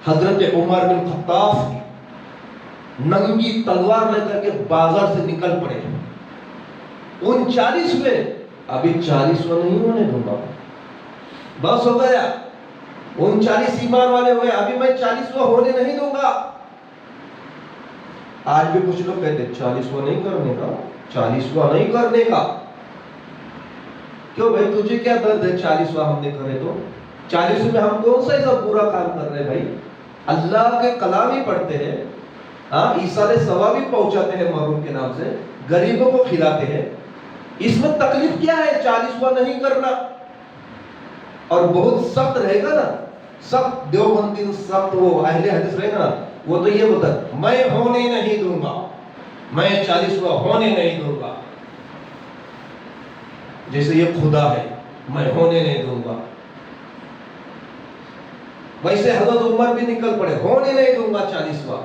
حضرت عمر بن خطاب ننگی تلوار لے کر کے بازار سے نکل پڑے. 39 میں ابھی 40واں نہیں ہونے دوں گا، بس ہو گیا. 39 ایمان والے ہوئے، ابھی میں 40واں ہونے نہیں دوں گا. آج بھی کچھ لوگ کہتے 40واں نہیں کرنے کا، 40واں نہیں کرنے کا. کیوں بھائی، تجھے کیا درد ہے 40واں ہم نے کرے تو؟ 40 میں ہم کون سا ایسا برا کام کر رہے ہیں بھائی؟ اللہ کے کلام ہی پڑھتے ہیں، ایصال ثواب بھی پہنچاتے ہیں محروم کے نام سے، غریبوں کو کھلاتے ہیں. اس میں تکلیف کیا ہے 40واں نہیں کرنا؟ اور بہت سخت رہے گا نا، سخت دیوبندی سخت وہ اہل حدیث رہے گا نا، وہ تو یہ بتا میں ہونے نہیں دوں گا، میں 40واں ہونے نہیں دوں گا. جیسے یہ خدا ہے، میں ہونے نہیں دوں گا. ویسے حضرت عمر بھی نکل پڑے، ہونے نہیں دوں گا 40واں.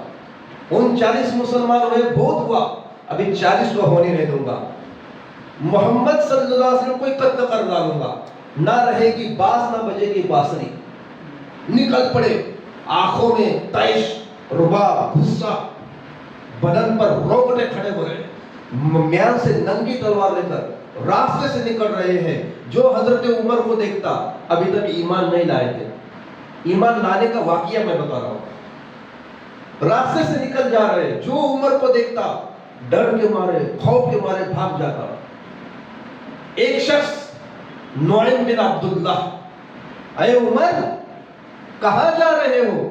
39 مسلمان ہوئے، بہت ہوا، ابھی 40واں ہونے نہیں دوں گا. محمد صلی اللہ علیہ وسلم کو قتل کر ڈالوں گا، نہ رہے گی باز نہ بجے گی بانسری. نکل پڑے، آنکھوں میں تیش، رباب، غصہ، بدن پر روکنے کھڑے ہو رہے. میان سے ننگی تلوار لے کر راستے سے نکل رہے ہیں. جو حضرت عمر کو دیکھتا، ابھی تک ایمان نہیں لائے تھے، ایمان لانے کا واقعہ میں بتا رہا ہوں. راستے سے نکل جا رہے، جو عمر کو دیکھتا ڈر کے مارے، خوف کے مارے بھاگ جاتا. ایک شخص نعیم بن عبداللہ، اے عمر کہاں جا رہے ہو؟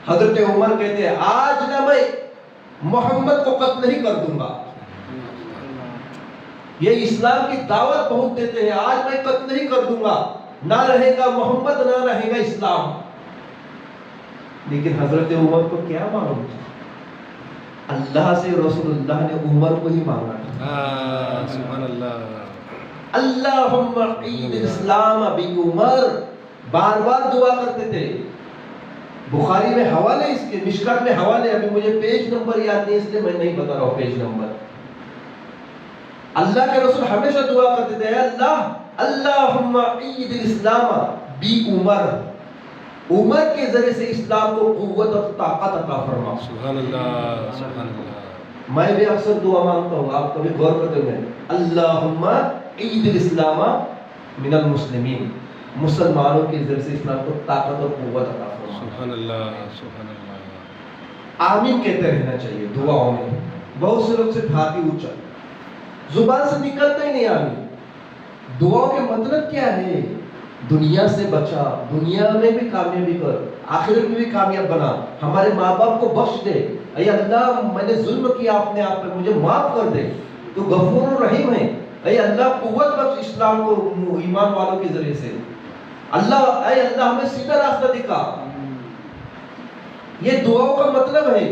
حضرت عمر کہتے ہیں آج نہ میں محمد کو قتل نہیں کر دوں گا. یہ اسلام کی دعوت بہت دیتے ہیں، آج میں قتل نہیں کر دوں گا، نہ رہے گا محمد نہ رہے گا اسلام. لیکن حضرت عمر کو کیا معلوم تھا، اللہ سے رسول اللہ نے عمر کو ہی مانگا تھا. سبحان اللہ. اللہم عید الاسلام بعمر، بار بار دعا کرتے تھے. بخاری میں حوالے اس کے، مشکات میں حوالے، ابھی مجھے پیج نمبر یاد نہیں اس لیے میں نہیں بتا رہا ہوں پیج نمبر. اللہ کے رسول ہمیشہ دعا کرتے تھے اللہ اللہم عید الاسلام بعمر، عمر کے ذریعے سے اسلام کو قوت اور طاقت عطا فرما. سبحان اللہ. سبحان اللہ. میں بھی اکثر دعا مانگتا ہوں، آپ کبھی غور کرتے ہوئے اللہم عید الاسلام من المسلمین، مسلمانوں کے ذریعے سے اسلام کو طاقت اور قوت عطا فرما. سبحان اللہ. سبحان اللہ. آمین کہتے رہنا چاہیے دعاؤں میں. بہت سے لوگ سے ہاتھ ہی اونچا، زبان سے نکلتا ہی نہیں آمین. دعاؤں کے مطلب کیا ہے؟ دنیا سے بچا، دنیا میں بھی کامیابی کر، آخرت میں بھی کامیاب بنا. ہمارے ماں باپ کو بخش دے. اے اللہ میں نے ظلم کیا اپنے آپ پہ، مجھے معاف کر دے، تو غفور الرحیم ہے. اے اللہ قوت بخش اسلام کو ایمان والوں کے ذریعے سے. اللہ اے اللہ ہمیں سیدھا راستہ دکھا. یہ دعاؤں کا مطلب ہے.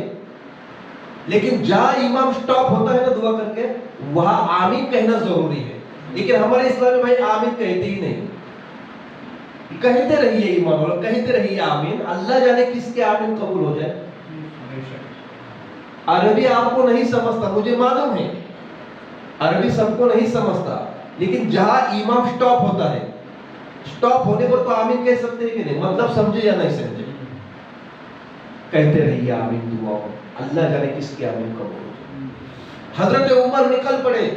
لیکن جہاں امام سٹاپ ہوتا ہے نا دعا کر کے، وہاں آمین کہنا ضروری ہے. لیکن ہمارے اسلام میں بھائی آمین کہتے ہی نہیں. کہتے رہیے ایمان والو، کہتے رہیے آمین. اللہ جانے کس کے آمین قبول ہو جائے. عربی آپ کو نہیں سمجھتا، مجھے معلوم ہے عربی سب کو نہیں سمجھتا، لیکن جہاں امام سٹاپ ہوتا ہے، سٹاپ ہونے پر تو آمین کہہ سکتے ہیں کہ نہیں؟ مطلب سمجھے یا نہیں سمجھے؟ کہتے رہیے آمین دعا ہو. اللہ جانے کس کے آمین قبول ہو جائے. حضرت عمر نکل پڑے.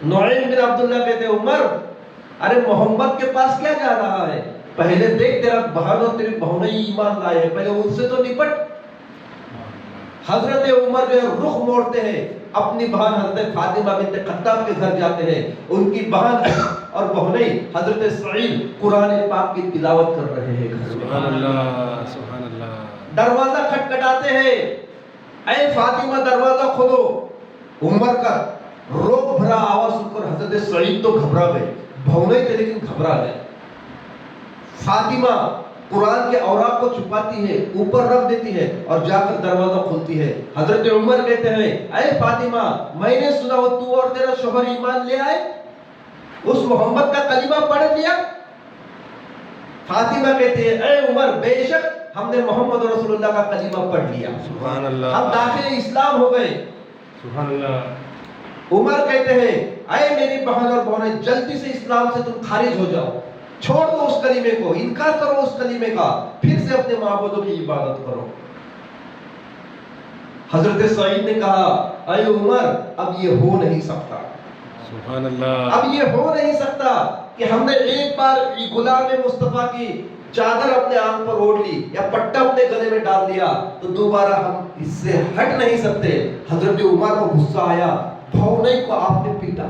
نعیم بن عبداللہ کہتے ہیں عمر ارے محمد کے پاس کیا جا رہا ہے؟ پہلے دیکھ تیرا بہن اور تیری بہنیں ایمان لائے ہیں، پہلے ان سے تو نپٹ. حضرت عمر جو رخ موڑتے ہیں، اپنی بہن حضرت فاطمہ بنت خطاب کے گھر جاتے ہیں. ان کی بہن اور بہنیں حضرت سعید قرآن پاک کی تلاوت کر رہے ہیں. سبحان اللہ. سبحان اللہ. دروازہ کھٹکھٹاتے ہیں، اے فاطمہ دروازہ کھولو. عمر کا روب بھرا آواز سن کر حضرت سعید تو گھبرا گئے، بہنیں تھے لیکن گھبرا گئے. فاطمہ قرآن کے اوراق کو چھپاتی ہے، اوپر رکھ دیتی ہے اور جا کر دروازہ کھولتی ہے. حضرت عمر کہتے ہیں اے فاطمہ میں نے سنا وہ تو اور تیرا شوہر ایمان لے آئے، اس محمد کا کلمہ پڑھ لیا. فاطمہ کہتے ہیں اے عمر بے شک ہم نے محمد رسول اللہ کا کلمہ پڑھ لیا، سبحان اللہ. ہم داخل اسلام ہو گئے. سبحان اللہ. عمر کہتے ہیں اے میری بہن اور بہنیں جلدی سے اسلام سے تم خارج ہو جاؤ. چھوڑ دو اس کلمے کو، انکار کرو اس کلمے کا، پھر سے اپنے معبودوں کی عبادت کرو۔ حضرت سعید نے کہا اے عمر اب یہ ہو نہیں سکتا، سبحان اللہ، اب یہ ہو نہیں سکتا کہ ہم نے ایک بار غلام مصطفیٰ کی چادر اپنے آنکھ پر اوڑھ لی یا پٹا اپنے گلے میں ڈال دیا تو دوبارہ ہم اس سے ہٹ نہیں سکتے۔ حضرت عمر کو غصہ آیا، بھونے کو آپ نے پیٹا،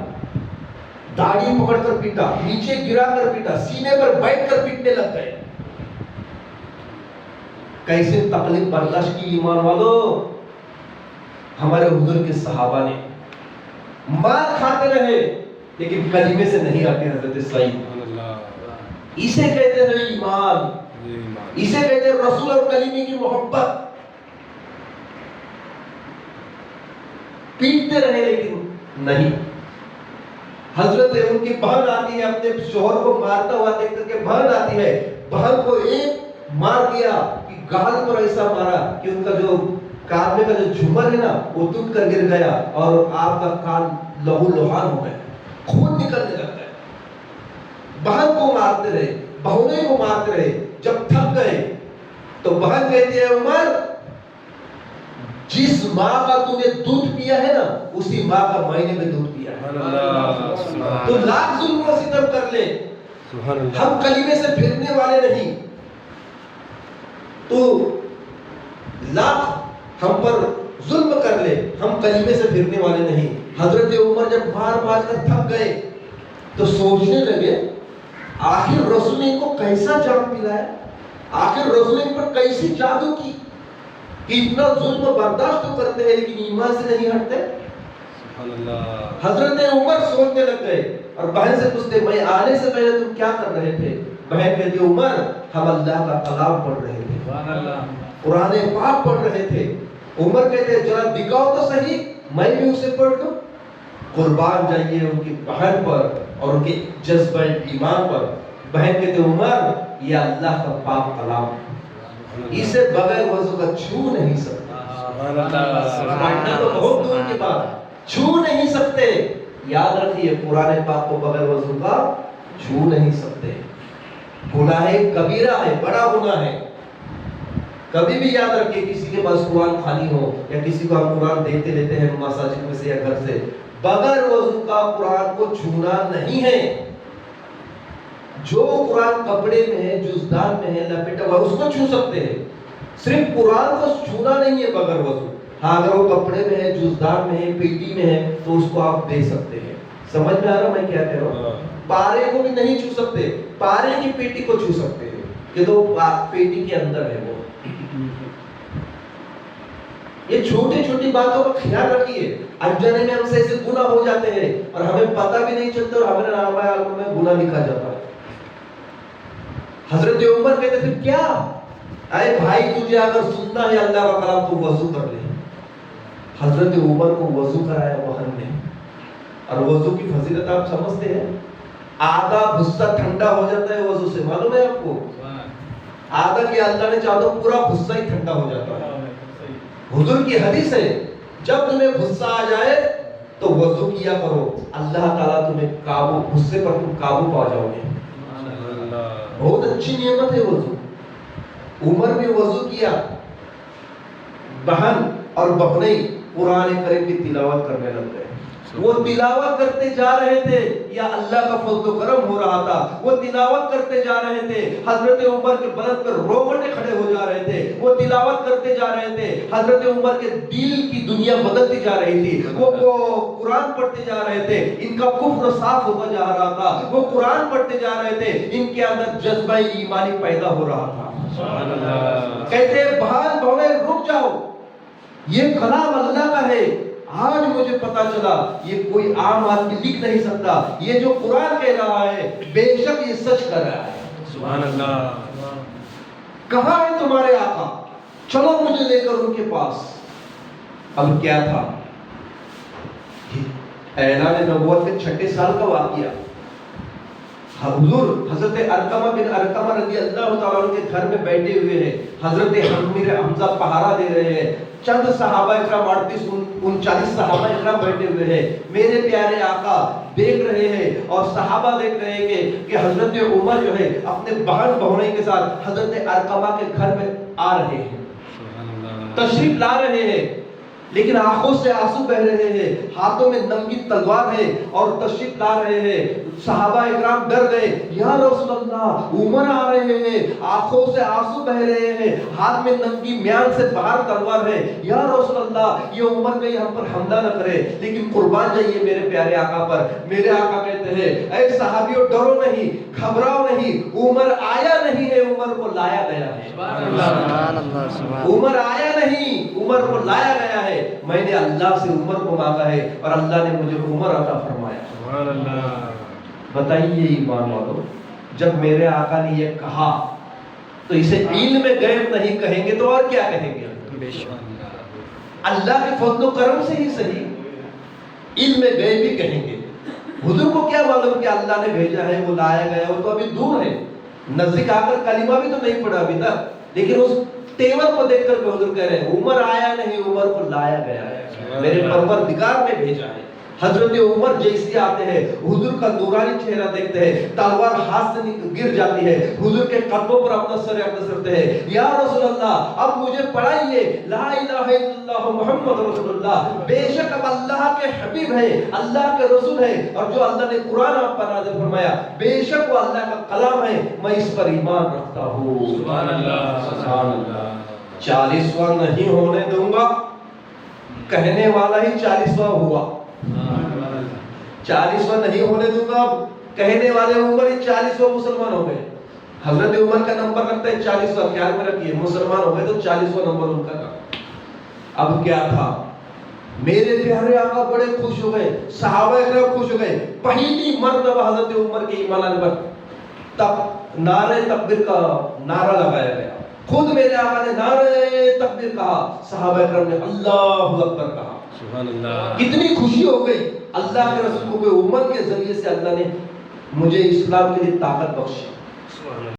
داڑھی پکڑ کر پیٹا، نیچے گرا کر پیٹا، سینے پر بیٹھ کر پیٹنے لگ گئے۔ کیسے تکلیف برداشت کی ایمان والو ہمارے حضور کے صحابہ نے، مار کھاتے رہے لیکن کلمے سے نہیں آتے حضرت سعید۔ سبحان اللہ، اسے کہتے ہیں ایمان، یہ ایمان، اسے کہتے ہیں رسول اور کلمے کی محبت۔ پیٹتے رہے لیکن نہیں۔ حضرت ان کی بہن آتی ہے، اپنے شوہر کو مارتا ہوا دیکھ کر کے بہن آتی ہے، بہن کو ایک مار دیا کہ گال پر ایسا مارا کہ ان کا جو کان میں کا جو جھومر ہے نا وہ ٹوٹ کر گر گیا اور آپ کا کان لہو لہان ہو گیا، خون نکلنے لگتا ہے۔ بہن کو مارتے رہے، بہنیں کو مارتے رہے، جب تھک گئے تو بہن کہتی ہے عمر جس ماں کا تو نے دودھ پیا ہے نا اسی ماں کا مہینے میں دودھ پیا ہے، سبحان اللہ، سبحان تو اللہ، لاکھ ظلم و ستم کر لے سبحان اللہ، ہم کلمے سے پھرنے والے نہیں، تو لاکھ ہم پر ظلم کر لے ہم کلمے سے پھرنے والے نہیں۔ حضرت عمر جب مار مار کر تھک گئے تو سوچنے لگے آخر رسول نے ان کو کیسا جام پلایا، آخر رسول نے ان پر کیسی جادو کی کہ اتنا ظلم برداشت تو کرتے ہیں لیکن ایمان سے نہیں ہٹتے۔ سبحان اللہ، حضرت عمر سوچنے لگ گئے اور بہن سے پوچھتے میں آنے سے پہلے تم کیا کر رہے تھے؟ بہن کہتی عمر ہم اللہ کا کلام پڑھ رہے تھے، قرآن پاک پڑھ رہے تھے۔ عمر کہتے ذرا دکھاؤ تو صحیح میں بھی اسے پڑھ دوں۔ قربان جائیے ان کی بہن پر اور ان کے جذبہ ایمان پر۔ بہن کہتے عمر یہ اللہ کا پاک کلام ہے، اسے بغیر وضو کا چھو نہیں سکتا۔ سبحان اللہ، پڑھنا تو بہت دور کی بات، چھو نہیں سکتے۔ یاد رکھیے قرآن پاک کو بغیر وضو کا چھو نہیں سکتے۔ گناہ کبیرہ ہے، بڑا گناہ ہے۔ کبھی بھی یاد رکھیے کسی کے پاس قرآن خالی ہو یا کسی کو ہم قرآن دیتے لیتے ہیں مساجد میں سے یا گھر سے، بغیر وضو کا قرآن کو چھونا نہیں ہے۔ جو قرآن کپڑے میں ہے، جزدان میں ہے، لپٹا ہوا اس کو چھو سکتے ہیں، صرف قرآن کو چھونا نہیں ہے بغیر وضو۔ ہاں اگر وہ کپڑے میں ہے، جزدان میں ہے، پیٹی میں ہے تو اس کو آپ دے سکتے ہیں۔ سمجھ میں آ رہا میں کیا کہہ رہا ہوں؟ پارے کو بھی نہیں چھو سکتے، پارے کی پیٹی کو چھو سکتے ہیں کہ تو پیٹی کے اندر ہے وہ۔ یہ چھوٹی چھوٹی باتوں کا خیال رکھیے، انجانے میں ہم سے ایسے گناہ ہو جاتے ہیں اور ہمیں پتہ بھی نہیں چلتا اور ہمارے نامہ اعمال میں گناہ لکھا جاتا ہے۔ حضرت عمر کہتے پھر کیا؟ اے بھائی تجھے اگر سننا ہے اللہ کا کلام تو وضو کر لے۔ حضرت عمر کو وضو کرایا بہن نے، اور وضو کی فضیلت آپ سمجھتے ہیں؟ آدھا غصہ ٹھنڈا ہو جاتا ہے وضو سے، معلوم ہے آپ کو؟ آدھا کہ اللہ نے چاہا تو پورا غصہ ہی ٹھنڈا ہو جاتا ہے۔ حضور کی حدیث ہے جب تمہیں غصہ آ جائے تو وضو کیا کرو، اللہ تعالیٰ تمہیں قابو، غصے پر تم قابو پا جاؤ گے۔ بہت اچھی نعمت ہے وضو۔ عمر بھی وضو کیا، بہن اور بہنیں قرآن کریم کی تلاوت کرنے لگ گئے۔ وہ تلاوت کرتے جا رہے تھے یا اللہ کا فضل و کرم ہو رہا تھا، وہ تلاوت کرتے جا رہے تھے، حضرت عمر کے بدن پر روگٹے کھڑے ہو جا رہے تھے، وہ تلاوت کرتے جا رہے تھے، حضرت عمر کے دل کی دنیا بدلتی جا رہی تھی، وہ قرآن پڑھتے جا رہے تھے، ان کا کفر صاف ہوتا جا رہا تھا، وہ قرآن پڑھتے جا رہے تھے، ان کے اندر جذبہ ایمانی پیدا ہو رہا تھا۔ کہتے بہن بہنیں رک جاؤ، یہ کلام اللہ کا ہے۔ آج مجھے پتا چلا یہ کوئی عام آدمی لکھ نہیں سکتا، یہ جو قرآن کہہ رہا ہے بے شک یہ سچ کر رہا ہے۔ سبحان اللہ، کہاں ہے تمہارے آقا؟ چلو مجھے لے کر ان کے پاس۔ اب کیا تھا؟ اعلان نبوت کے 6 سال کا واقعہ۔ حضور حضرت ارقمہ بن ارقمہ رضی اللہ تعالیٰ عنہ کے گھر میں بیٹھے ہوئے ہیں، حضرت حمزہ پہارا دے رہے ہیں، چند صحابہ اکرام 38 39 صحابہ اکرام بیٹھے ہوئے ہیں۔ میرے پیارے آقا دیکھ رہے ہیں اور صحابہ دیکھ رہے ہیں کہ حضرت عمر جو ہے اپنے بہن بہنوئی کے ساتھ حضرت ارقمہ کے گھر میں آ رہے ہیں، سبحان اللہ تشریف لا رہے ہیں، لیکن آنکھوں سے آنسو بہ رہے ہیں، ہاتھوں میں ننگی تلوار ہے اور تشریف لا رہے ہیں۔ صحابہ اکرام ڈر گئے، یا رسول اللہ عمر آ رہے ہیں، آنکھوں سے آنسو بہ رہے ہیں، ہاتھ میں ننگی میان سے باہر تلوار ہے، یا رسول اللہ یہ عمر کہیں ہم پر حملہ نہ کرے، لیکن قربان جائیے میرے پیارے آقا پر۔ میرے آقا کہتے ہیں اے صحابیوں ڈرو نہیں، گھبراؤ نہیں، عمر آیا نہیں ہے، عمر کو لایا گیا ہے۔ سبحان اللہ سبحان عمر آیا نہیں، عمر کو لایا گیا ہے۔ میں نے اللہ سے عمر کو مانگا ہے اور اللہ نے مجھے عمر عطا فرمایا۔ سبحان اللہ بتائیے ایمان والو، جب میرے آقا نے یہ کہا تو اسے علم غیب نہیں کہیں گے تو اور کیا کہیں گے؟ بے شک سبحان اللہ اللہ کے فضل و کرم سے ہی صحیح علم غیب ہی کہیں گے۔ حضور کو کیا معلوم کہ اللہ نے بھیجا ہے، وہ لایا گیا، وہ تو ابھی دور ہے، نزدیک آ کر کلمہ بھی تو نہیں پڑھا ابھی تک، لیکن اس تیور کو دیکھ کر کے حضور کہہ رہے ہیں عمر آیا نہیں، عمر کو لایا گیا ہے، میرے پروردگار نے بھیجا ہے۔ حضرت عمر جیسے آتے ہیں حضور کا نورانی چہرہ دیکھتے ہیں، تلوار ہاتھ سے گر جاتی ہے، حضور کے قدموں پر اپنا سر رکھتے ہیں، یا رسول اللہ اب مجھے پڑھائیے لا الہ الا اللہ محمد رسول اللہ، بے شک اب اللہ کے حبیب ہے، اللہ کے رسول ہے، اور جو اللہ نے قرآن آپ پر نازل فرمایا بے شک وہ اللہ کا کلام ہے، میں اس پر ایمان رکھتا ہوں۔ سبحان اللہ سبحان اللہ 40واں نہیں ہونے دوں گا، کہنے والا ہی 40واں ہوا۔ 40واں نہیں ہونے دوں گا، کہنے والے عمر ہی 40واں مسلمان ہو گئے۔ حضرت عمر کا نمبر رکھتا ہے 40واں، خیال میں رکھیے مسلمان ہو گئے تو 40واں نمبر ان کا تھا۔ اب کیا تھا؟ میرے پیارے آقا بڑے خوش ہو گئے، صحابہ اکرام خوش ہو گئے، پہلی مرتبہ حضرت عمر کے ایمان آنے پر تب نعرہ تکبیر کا نعرہ لگایا گیا، خود میرے آقا نے نعرہ تکبیر کہا، صحابہ اکرام نے اللہ اکبر کہا۔ سبحان اللہ کتنی خوشی ہو گئی، اللہ کے رسول کو عمر کے ذریعے سے اللہ نے مجھے اسلام کے لیے طاقت بخشی۔ سبحان اللہ